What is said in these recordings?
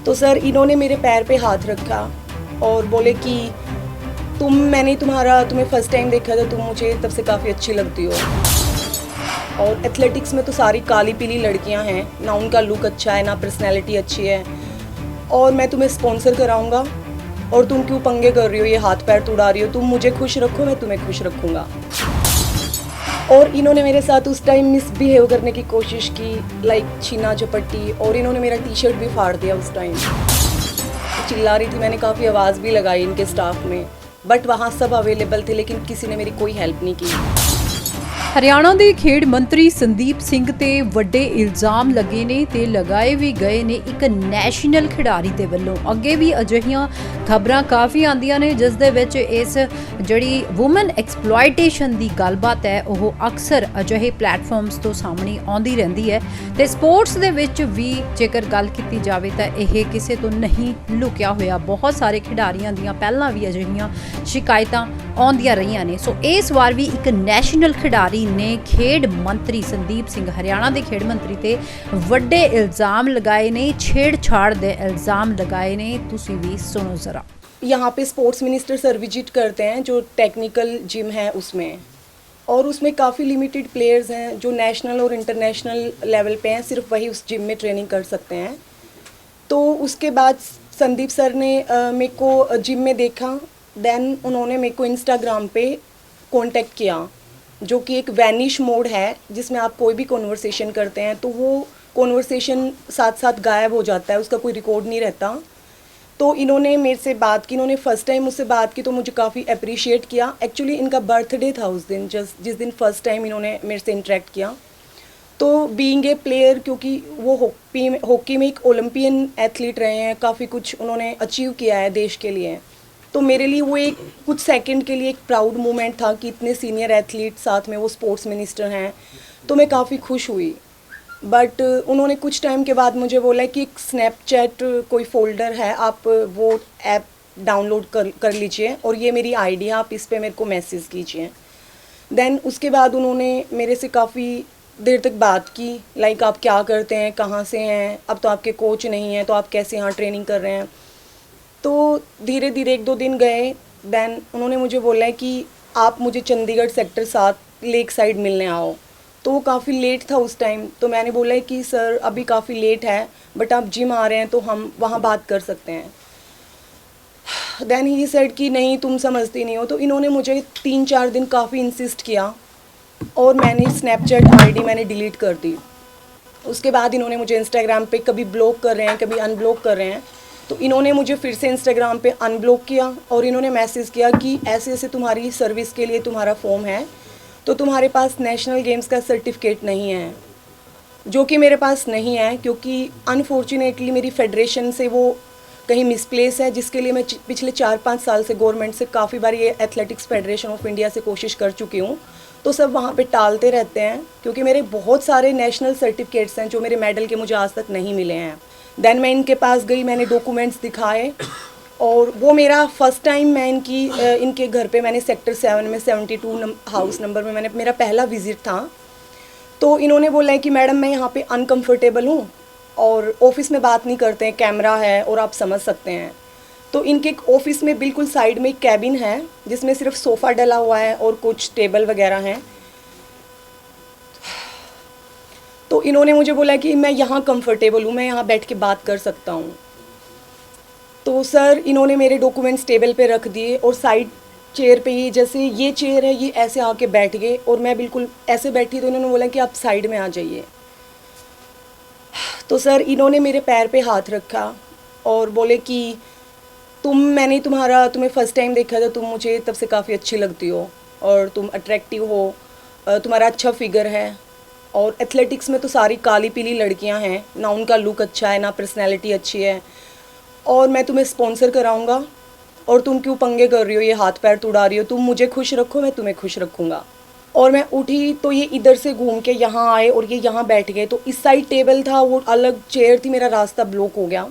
तो सर इन्होंने मेरे पैर पे हाथ रखा और बोले कि तुम्हें फ़र्स्ट टाइम देखा था, तुम मुझे तब से काफ़ी अच्छी लगती हो। और एथलेटिक्स में तो सारी काली पीली लड़कियां हैं, ना उनका लुक अच्छा है ना पर्सनैलिटी अच्छी है, और मैं तुम्हें स्पॉन्सर कराऊंगा और तुम क्यों पंगे कर रही हो, ये हाथ पैर तुड़ा रही हो, तुम मुझे खुश रखो मैं तुम्हें खुश रखूँगा। और इन्होंने मेरे साथ उस टाइम मिसबिहेव करने की कोशिश की, लाइक छीना झपट्टी, और इन्होंने मेरा टी शर्ट भी फाड़ दिया उस टाइम। चिल्ला रही थी, मैंने काफ़ी आवाज़ भी लगाई इनके स्टाफ में, बट वहाँ सब अवेलेबल थे लेकिन किसी ने मेरी कोई हेल्प नहीं की। हरियाणा ਦੇ ਖੇਡ ਮੰਤਰੀ ਸੰਦੀਪ ਸਿੰਘ ਤੇ ਵੱਡੇ ਇਲਜ਼ਾਮ ਲੱਗੇ ਨੇ ਤੇ ਲਗਾਏ ਵੀ ਗਏ ਨੇ ਇੱਕ ਨੈਸ਼ਨਲ ਖਿਡਾਰੀ ਦੇ ਵੱਲੋਂ। ਅੱਗੇ ਵੀ ਅਜਿਹੀਆਂ ਖਬਰਾਂ ਕਾਫੀ ਆਉਂਦੀਆਂ ਨੇ ਜਿਸ ਦੇ ਵਿੱਚ ਇਸ ਜਿਹੜੀ ਔਮਨ ਐਕਸਪਲੋਇਟੇਸ਼ਨ ਦੀ ਗੱਲਬਾਤ ਹੈ ਉਹ ਅਕਸਰ ਅਜਿਹੇ ਪਲੇਟਫਾਰਮਸ ਤੋਂ ਸਾਹਮਣੇ ਆਉਂਦੀ ਰਹਿੰਦੀ ਹੈ ਤੇ ਸਪੋਰਟਸ ਦੇ ਵਿੱਚ ਵੀ ਜੇਕਰ ਗੱਲ ਕੀਤੀ ਜਾਵੇ ਤਾਂ ਇਹ ਕਿਸੇ ਤੋਂ ਨਹੀਂ ਲੁਕਿਆ ਹੋਇਆ। ਬਹੁਤ ਸਾਰੇ ਖਿਡਾਰੀਆਂ ਦੀਆਂ ਪਹਿਲਾਂ ਵੀ ਅਜਿਹੀਆਂ ਸ਼ਿਕਾਇਤਾਂ ਆਉਂਦੀਆਂ ਰਹੀਆਂ ਨੇ। ਸੋ ਇਸ ਵਾਰ ਵੀ ਇੱਕ ਨੈਸ਼ਨਲ ਖਿਡਾਰੀ ने खेड मंत्री संदीप सिंह हरियाणा के खेड मंत्री ते वड्डे इल्जाम लगाए ने, छेड़छाड़ दे इल्जाम लगाए ने। तुसी भी सुनो जरा। यहाँ पे स्पोर्ट्स मिनिस्टर सर विजिट करते हैं जो टेक्निकल जिम है उसमें, और उसमें काफ़ी लिमिटेड प्लेयर्स हैं जो नेशनल और इंटरनेशनल लेवल पे हैं, सिर्फ वही उस जिम में ट्रेनिंग कर सकते हैं। तो उसके बाद संदीप सर ने मेरे को जिम में देखा, देन उन्होंने मेरे को इंस्टाग्राम पे कांटेक्ट किया, जो कि एक वैनिश मोड है जिसमें आप कोई भी कॉन्वर्सेशन करते हैं तो वो कॉन्वर्सेशन साथ साथ गायब हो जाता है, उसका कोई रिकॉर्ड नहीं रहता। तो इन्होंने मेरे से बात की, इन्होंने फ़र्स्ट टाइम मुझसे बात की तो मुझे काफ़ी अप्रिशिएट किया। एक्चुअली इनका बर्थडे था उस दिन, जिस दिन फ़र्स्ट टाइम इन्होंने मेरे से इंटरेक्ट किया। तो बीइंग ए प्लेयर, क्योंकि वो हॉकी में एक ओलंपियन एथलीट रहे हैं, काफ़ी कुछ उन्होंने अचीव किया है देश के लिए, तो मेरे लिए वो एक कुछ सेकंड के लिए एक प्राउड मोमेंट था कि इतने सीनियर एथलीट साथ में वो स्पोर्ट्स मिनिस्टर हैं, तो मैं काफ़ी खुश हुई। बट उन्होंने कुछ टाइम के बाद मुझे बोला कि एक स्नैपचैट कोई फ़ोल्डर है, आप वो ऐप डाउनलोड कर लीजिए और ये मेरी आईडी है, आप इस पर मेरे को मैसेज कीजिए। देन उसके बाद उन्होंने मेरे से काफ़ी देर तक बात की, लाइक आप क्या करते हैं, कहाँ से हैं, अब तो आपके कोच नहीं हैं तो आप कैसे यहाँ ट्रेनिंग कर रहे हैं। तो धीरे धीरे 1-2 दिन गए, देन उन्होंने मुझे बोला है कि आप मुझे चंडीगढ़ सेक्टर 7 लेक साइड मिलने आओ। तो वो काफ़ी लेट था उस टाइम, तो मैंने बोला है कि सर अभी काफ़ी लेट है, बट आप जिम आ रहे हैं तो हम वहाँ बात कर सकते हैं। देन ही सेड कि नहीं तुम समझती नहीं हो। तो इन्होंने मुझे 3-4 दिन काफ़ी इंसिस्ट किया और मैंने स्नैपचैट आईडी मैंने डिलीट कर दी। उसके बाद इन्होंने मुझे इंस्टाग्राम पे कभी ब्लॉक कर रहे हैं, कभी अनब्लॉक कर रहे हैं। तो इन्होंने मुझे फिर से इंस्टाग्राम पे अनब्लॉक किया और इन्होंने मैसेज किया कि ऐसे ऐसे तुम्हारी सर्विस के लिए तुम्हारा फॉर्म है, तो तुम्हारे पास नेशनल गेम्स का सर्टिफिकेट नहीं है, जो कि मेरे पास नहीं है, क्योंकि अनफॉर्चुनेटली मेरी फेडरेशन से वो कहीं मिसप्लेस है, जिसके लिए मैं पिछले 4-5 साल से गवर्नमेंट से काफ़ी बार ये एथलेटिक्स फेडरेशन ऑफ इंडिया से कोशिश कर चुकी हूँ, तो सब वहाँ पे टालते रहते हैं, क्योंकि मेरे बहुत सारे नेशनल सर्टिफिकेट्स हैं जो मेरे मेडल के मुझे आज तक नहीं मिले हैं। देन मैं इनके पास गई, मैंने डॉक्यूमेंट्स दिखाए, और वो मेरा फ़र्स्ट टाइम मैं इनके घर पे मैंने सेक्टर 7 में 72 हाउस नंबर में मैंने मेरा पहला विज़िट था। तो इन्होंने बोला है कि मैडम मैं यहाँ पे अनकंफर्टेबल हूँ और ऑफ़िस में बात नहीं करते हैं, कैमरा है और आप समझ सकते हैं। तो इनके ऑफ़िस में बिल्कुल साइड में एक कैबिन है जिसमें सिर्फ सोफ़ा डला हुआ है और कुछ टेबल वगैरह हैं। तो इन्होंने मुझे बोला कि मैं यहाँ कंफर्टेबल हूँ, मैं यहाँ बैठ के बात कर सकता हूँ। तो सर इन्होंने मेरे डॉक्यूमेंट्स टेबल पे रख दिए और साइड चेयर पे ही, जैसे ये चेयर है, ये ऐसे आके बैठ गए और मैं बिल्कुल ऐसे बैठी, तो इन्होंने बोला कि आप साइड में आ जाइए। तो सर इन्होंने मेरे पैर पे हाथ रखा और बोले कि तुम्हें फ़र्स्ट टाइम देखा था, तुम मुझे तब से काफ़ी अच्छी लगती हो और तुम अट्रैक्टिव हो, तुम्हारा अच्छा फिगर है, और एथलेटिक्स में तो सारी काली पीली लड़कियां हैं, ना उनका लुक अच्छा है ना पर्सनैलिटी अच्छी है, और मैं तुम्हें स्पॉन्सर कराऊंगा और तुम क्यों पंगे कर रही हो, ये हाथ पैर तुड़ा रही हो, तुम मुझे खुश रखो मैं तुम्हें खुश रखूँगा। और मैं उठी तो ये इधर से घूम के यहाँ आए और ये यहाँ बैठ गए। तो इस साइड टेबल था, वो अलग चेयर थी, मेरा रास्ता ब्लॉक हो गया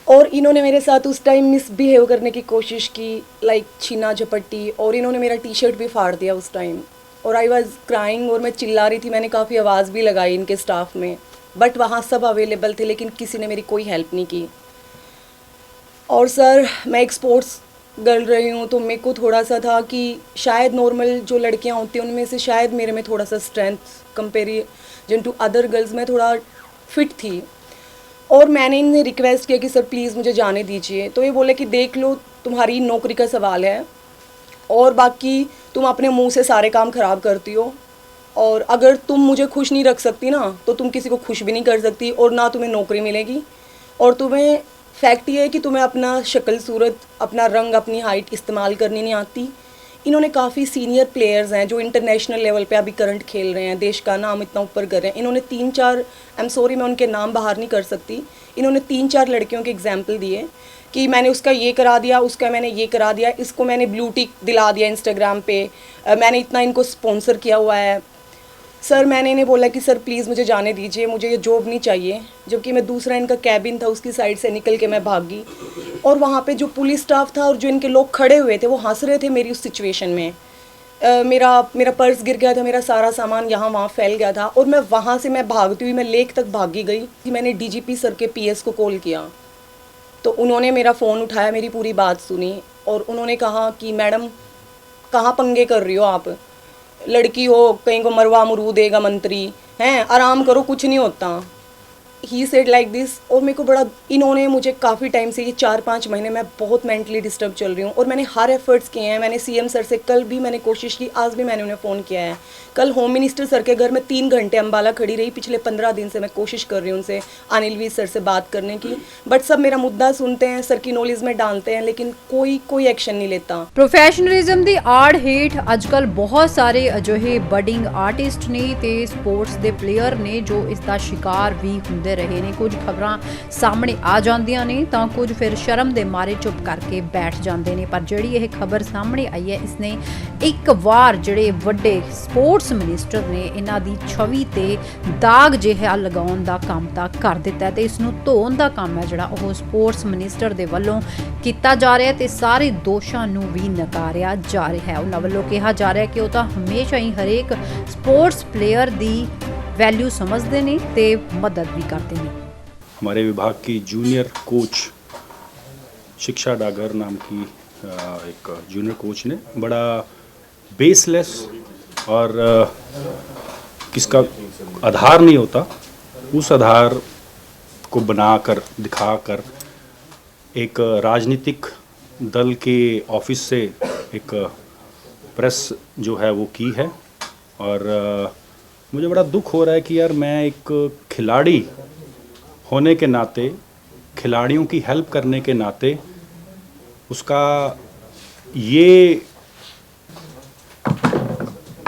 और इन्होंने मेरे साथ उस टाइम मिसबिहेव करने की कोशिश की, लाइक छीना झपट्टी, और इन्होंने मेरा टी शर्ट भी फाड़ दिया उस टाइम। और आई वॉज क्राइंग और मैं चिल्ला रही थी, मैंने काफ़ी आवाज़ भी लगाई इनके स्टाफ में, बट वहाँ सब अवेलेबल थे, लेकिन किसी ने मेरी कोई हेल्प नहीं की। और सर मैं एक स्पोर्ट्स गर्ल रही हूँ, तो मेरे को थोड़ा सा था कि शायद नॉर्मल जो लड़कियाँ होती हैं उनमें से शायद मेरे में थोड़ा सा strength comparison to other girls में थोड़ा फिट थी। और मैंने इन्हें रिक्वेस्ट किया कि सर प्लीज़ मुझे जाने दीजिए। तो ये बोले कि देख लो तुम्हारी नौकरी का सवाल है और बाकी तुम अपने मुंह से सारे काम ख़राब करती हो, और अगर तुम मुझे खुश नहीं रख सकती ना तो तुम किसी को खुश भी नहीं कर सकती, और ना तुम्हें नौकरी मिलेगी। और तुम्हें फैक्ट ये है कि तुम्हें अपना शक्ल सूरत, अपना रंग, अपनी हाइट इस्तेमाल करनी नहीं आती। इन्होंने काफ़ी सीनियर प्लेयर्स हैं जो इंटरनेशनल लेवल पे अभी करंट खेल रहे हैं, देश का नाम इतना ऊपर कर रहे हैं। इन्होंने 3-4, आई एम सॉरी मैं उनके नाम बाहर नहीं कर सकती, इन्होंने 3-4 लड़कियों के एग्जाम्पल दिए कि मैंने उसका ये करा दिया, उसका मैंने ये करा दिया, इसको मैंने ब्लू टिक दिला दिया इंस्टाग्राम पे, मैंने इतना इनको स्पॉन्सर किया हुआ है। सर मैंने इन्हें बोला कि सर प्लीज़ मुझे जाने दीजिए, मुझे ये जॉब नहीं चाहिए। जबकि मैं दूसरा इनका कैबिन था उसकी साइड से निकल के मैं भागी, और वहाँ पे जो पुलिस स्टाफ था और जो इनके लोग खड़े हुए थे वो हंस रहे थे मेरी उस सिचुएशन में। मेरा पर्स गिर गया था, मेरा सारा सामान यहाँ वहाँ फैल गया था, और मैं वहाँ से मैं भागती हुई मैं लेक तक भागी गई कि मैंने डीजीपी सर के पीएस को कॉल किया। तो उन्होंने मेरा फ़ोन उठाया, मेरी पूरी बात सुनी, और उन्होंने कहा कि मैडम कहाँ पंगे कर रही हो आप, लड़की हो, कहीं को मरवा मरू देगा मंत्री, हैं आराम करो कुछ नहीं होता। He said like this. और मेरे को बड़ा, इन्होंने मुझे काफ़ी टाइम से, ये 4-5 महीने मैं बहुत मेंटली डिस्टर्ब चल रही हूँ, और मैंने हर एफर्ट्स किए हैं। मैंने सीएम सर से कल भी मैंने कोशिश की, आज भी मैंने उन्हें फ़ोन किया है। कल होम मिनिस्टर सर के घर में 3 घंटे अम्बाला खड़ी रही, पिछले 15 दिन से मैं कोशिश कर रही हूँ उनसे, अनिल वीर सर से बात करने की, बट सब मेरा मुद्दा सुनते हैं, सर की नॉलेज में डालते हैं, लेकिन कोई एक्शन नहीं लेता। ਪ੍ਰੋਫੈਸ਼ਨਲਿਜ਼ਮ ਦੀ ਆੜ ਹੇਠ ਅੱਜਕੱਲ ਬਹੁਤ ਸਾਰੇ ਅਜਿਹੇ ਬਡਿੰਗ ਆਰਟਿਸਟ ਨੇ ਤੇ ਸਪੋਰਟਸ ਦੇ ਪਲੇਅਰ ਨੇ ਜੋ ਇਸ ਦਾ ਸ਼ਿਕਾਰ ਵੀ ਹੁੰਦੇ ਰਹੇ ਨੇ। ਕੁਝ ਖਬਰਾਂ ਸਾਹਮਣੇ ਆ ਜਾਂਦੀਆਂ ਨੇ ਤਾਂ ਕੁਝ ਫਿਰ ਸ਼ਰਮ ਦੇ ਮਾਰੇ ਚੁੱਪ ਕਰਕੇ ਬੈਠ ਜਾਂਦੇ ਨੇ। ਪਰ ਜਿਹੜੀ ਇਹ ਖਬਰ ਸਾਹਮਣੇ ਆਈ ਹੈ, ਇਸਨੇ ਇੱਕ ਵਾਰ ਜਿਹੜੇ ਵੱਡੇ ਸਪੋਰਟਸ ਮਿਨਿਸਟਰ ਨੇ ਇਹਨਾਂ ਦੀ ਛਵੀ ਤੇ ਦਾਗ ਜਿਹਾ ਲਗਾਉਣ ਦਾ ਕੰਮ ਤਾਂ ਕਰ ਦਿੱਤਾ ਤੇ ਇਸ ਨੂੰ ਧੋਣ ਦਾ ਕੰਮ ਹੈ ਜਿਹੜਾ ਉਹ ਸਪੋਰਟਸ ਮਿਨਿਸਟਰ ਦੇ ਵੱਲੋਂ ਕੀਤਾ ਜਾ ਰਿਹਾ ਤੇ ਸਾਰੇ ਦੋਸ਼ਾਂ ਨੂੰ ਵੀ ਨਕਾਰਿਆ ਜਾ ਰਿਹਾ ਹੈ। ਉਹਨਾਂ ਵੱਲੋਂ ਕਿਹਾ ਜਾ ਰਿਹਾ ਕਿ ਉਹ ਤਾਂ ਹਮੇਸ਼ਾ ਹੀ ਹਰੇਕ ਸਪੋਰਟਸ ਪਲੇਅਰ ਦੀ वैल्यू समझते ने ते मदद भी करते हैं। हमारे विभाग की जूनियर कोच शिक्षा डागर नाम की एक जूनियर कोच ने बड़ा बेसलेस और किसका आधार नहीं होता उस आधार को बनाकर दिखाकर एक राजनीतिक दल के ऑफिस से एक प्रेस जो है वो की है। और मुझे बड़ा दुख हो रहा है कि यार मैं एक खिलाड़ी होने के नाते, खिलाड़ियों की हेल्प करने के नाते उसका ये,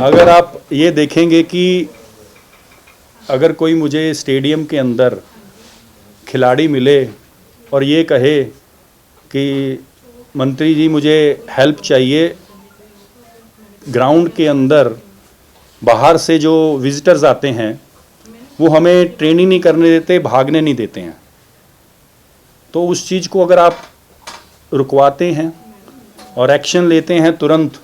अगर आप ये देखेंगे कि अगर कोई मुझे स्टेडियम के अंदर खिलाड़ी मिले और ये कहे कि मंत्री जी मुझे हेल्प चाहिए, ग्राउंड के अंदर बाहर से जो विजिटर्स आते हैं वो हमें ट्रेनिंग नहीं करने देते, भागने नहीं देते हैं, तो उस चीज़ को अगर आप रुकवाते हैं और एक्शन लेते हैं तुरंत,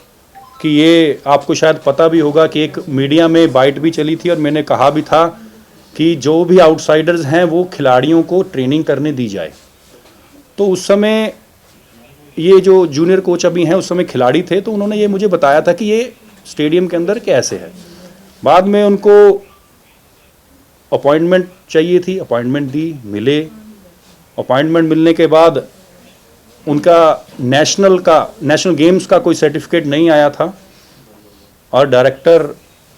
कि ये आपको शायद पता भी होगा कि एक मीडिया में बाइट भी चली थी और मैंने कहा भी था कि जो भी आउटसाइडर्स हैं वो खिलाड़ियों को ट्रेनिंग करने दी जाए। तो उस समय ये जो जूनियर कोच अभी हैं उस समय खिलाड़ी थे, तो उन्होंने ये मुझे बताया था कि ये स्टेडियम के अंदर कैसे है। बाद में उनको अपॉइंटमेंट चाहिए थी, अपॉइंटमेंट दी, मिले। अपॉइंटमेंट मिलने के बाद उनका नेशनल गेम्स का कोई सर्टिफिकेट नहीं आया था, और डायरेक्टर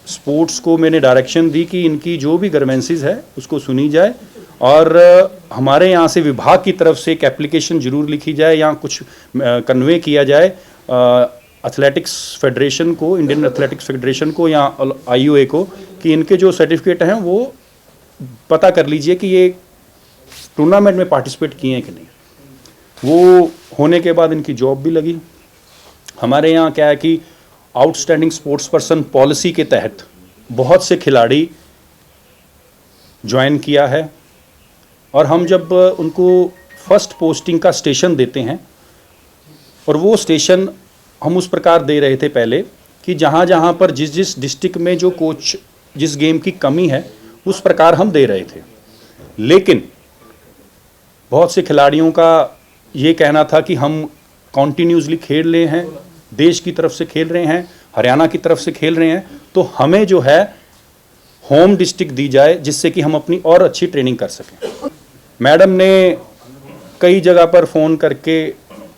स्पोर्ट्स को मैंने डायरेक्शन दी कि इनकी जो भी ग्रीवेंसेस है उसको सुनी जाए, और हमारे यहाँ से विभाग की तरफ से एक एप्लीकेशन ज़रूर लिखी जाए या कुछ कन्वे किया जाए एथलेटिक्स फेडरेशन को, इंडियन एथलेटिक्स फेडरेशन को या आईओए को, कि इनके जो सर्टिफिकेट हैं वो पता कर लीजिए कि ये टूर्नामेंट में पार्टिसिपेट किए हैं कि नहीं। वो होने के बाद इनकी जॉब भी लगी। हमारे यहाँ क्या है कि आउटस्टैंडिंग स्पोर्ट्स पर्सन पॉलिसी के तहत बहुत से खिलाड़ी ज्वाइन किया है, और हम जब उनको फर्स्ट पोस्टिंग का स्टेशन देते हैं, और वो स्टेशन हम उस प्रकार दे रहे थे पहले कि जहाँ जहाँ पर जिस डिस्ट्रिक्ट में जो कोच जिस गेम की कमी है उस प्रकार हम दे रहे थे। लेकिन बहुत से खिलाड़ियों का ये कहना था कि हम कॉन्टिन्यूसली खेल रहे हैं, देश की तरफ से खेल रहे हैं, हरियाणा की तरफ से खेल रहे हैं, तो हमें जो है होम डिस्ट्रिक्ट दी जाए जिससे कि हम अपनी और अच्छी ट्रेनिंग कर सकें। मैडम ने कई जगह पर फ़ोन करके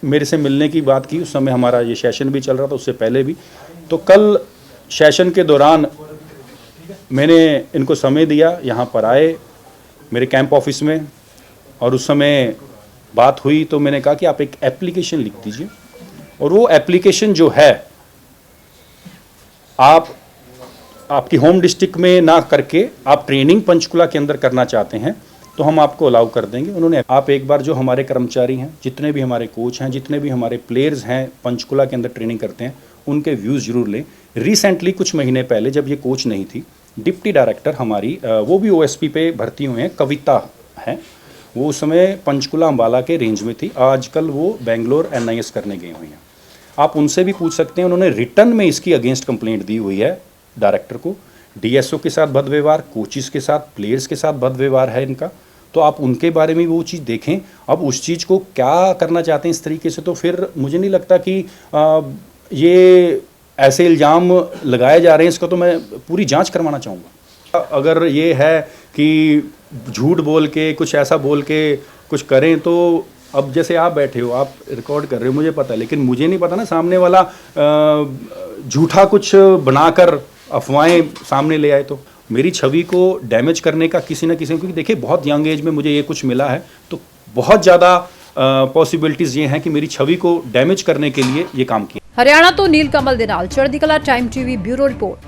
मेरे से मिलने की बात की। उस समय हमारा ये सेशन भी चल रहा था, उससे पहले भी। तो कल सेशन के दौरान मैंने इनको समय दिया, यहाँ पर आए मेरे कैंप ऑफिस में, और उस समय बात हुई तो मैंने कहा कि आप एक एप्लीकेशन लिख दीजिए, और वो एप्लीकेशन जो है आपकी होम डिस्ट्रिक्ट में ना करके आप ट्रेनिंग पंचकुला के अंदर करना चाहते हैं तो हम आपको अलाउ कर देंगे। उन्होंने आप एक बार जो हमारे कर्मचारी हैं, जितने भी हमारे कोच हैं, जितने भी हमारे प्लेयर्स हैं पंचकुला के अंदर ट्रेनिंग करते हैं, उनके व्यूज़ ज़रूर लें। रिसेंटली कुछ महीने पहले जब ये कोच नहीं थी, डिप्टी डायरेक्टर हमारी वो भी OSP पे भर्ती हुए हैं, कविता हैं, वो उस समय पंचकुला अम्बाला के रेंज में थी, आजकल वो बेंगलोर NIS करने गई हुई हैं। आप उनसे भी पूछ सकते हैं, उन्होंने रिटर्न में इसकी अगेंस्ट कंप्लेंट दी हुई है डायरेक्टर को। DSO के साथ बद व्यवहार, कोचिस के साथ, प्लेयर्स के साथ बद व्यवहार है इनका, तो आप उनके बारे में वो चीज़ देखें। अब उस चीज़ को क्या करना चाहते हैं इस तरीके से, तो फिर मुझे नहीं लगता कि ये ऐसे इल्ज़ाम लगाए जा रहे हैं, इसका तो मैं पूरी जांच करवाना चाहूँगा। अगर ये है कि झूठ बोल के, कुछ ऐसा बोल के कुछ करें, तो अब जैसे आप बैठे हो, आप रिकॉर्ड कर रहे हो, मुझे पता है, लेकिन मुझे नहीं पता ना सामने वाला झूठा कुछ बनाकर अफवाहें सामने ले आए तो मेरी छवि को डैमेज करने का किसी न किसी, क्योंकि देखिए बहुत यंग एज में मुझे ये कुछ मिला है, तो बहुत ज़्यादा पॉसिबिलिटीज़ ये हैं कि मेरी छवि को डैमेज करने के लिए ये काम किया। ਹਰਿਆਣਾ ਤੋਂ ਨੀਲ ਕਮਲ ਦੇ ਨਾਲ ਚੜ੍ਹਦੀ ਕਲਾ ਟਾਈਮ TV ਬਿਊਰੋ ਰਿਪੋਰਟ।